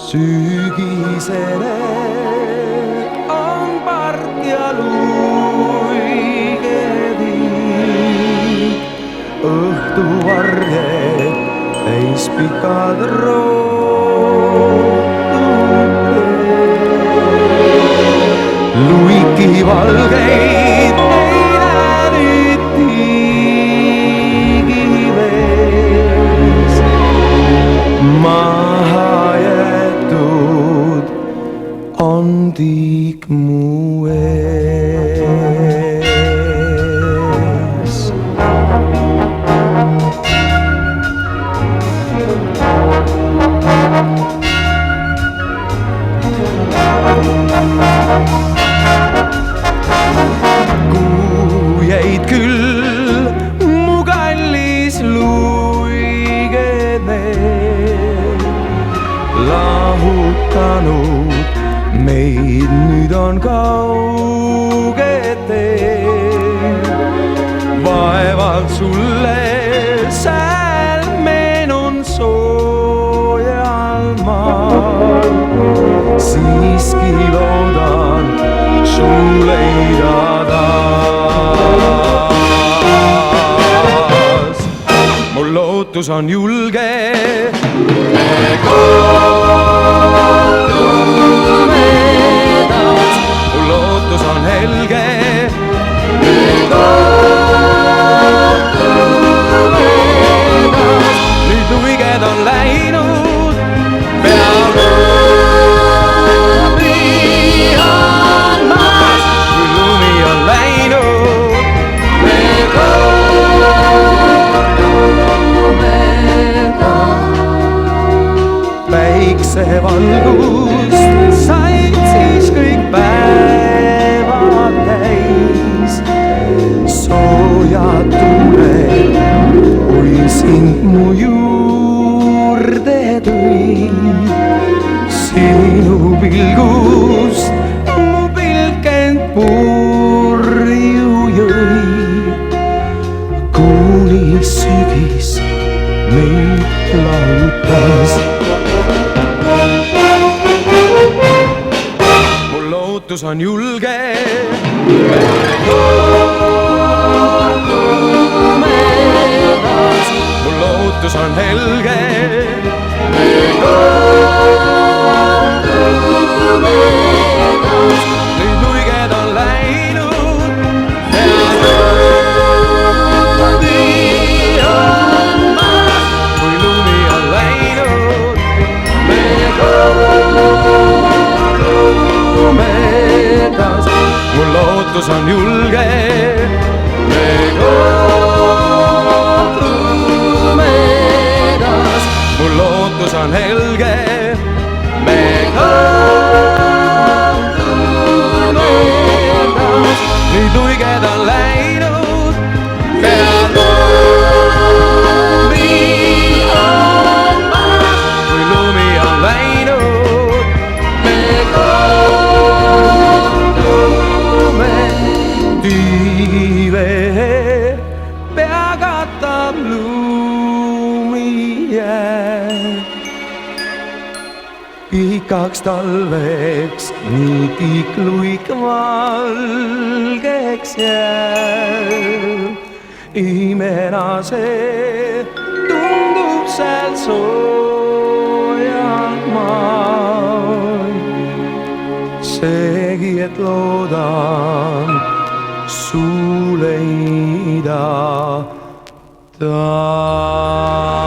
sügisene on park ja luigetiik, õhtuvarje täis pikad rootud. Luiki valgeid ei näe nüüd tiigivees, maha jäetud on tiik mu ees. Kuu jäid küll mu kallis luigene, lahutanud meid nüüd on kauged teed. Vaevalt sulle sääl meenun soojal maal, siiski loodan su leida taas. Mul lootus on julge, me kohtume taas. Mul lootus on helge, me kohtume taas. Nüüd luiged on läinud, peab lumi on maas. Kui lumi on läinud, me kohtume taas. Päiksevalgust said siis kõik päevad täis, soojad tunned, kui sind mu juurde tõi. Sinu pilgust mu pilk end purju jõi, kuni sügis meid lahutas. Mul lootus on julge, me kohtume taas. Mul lootus on helge, me kohtume taas. Nüüd luiged on läinud ja lumi on maas. Kui lumi on läinud, me kohtume taas. Mul lootus on julge, me kohtume taas. Mul lootus on helge, me kohtume taas. Nüüd luiged on läinud ja lumi on maas. Kui lumi on läinud, me kohtume. Tiivee pea katab lumijää, pikaks talveks nii tiik luik valgeks jääb. Imena see tundub seal soojal maal, seegi, et loodan su leida taas.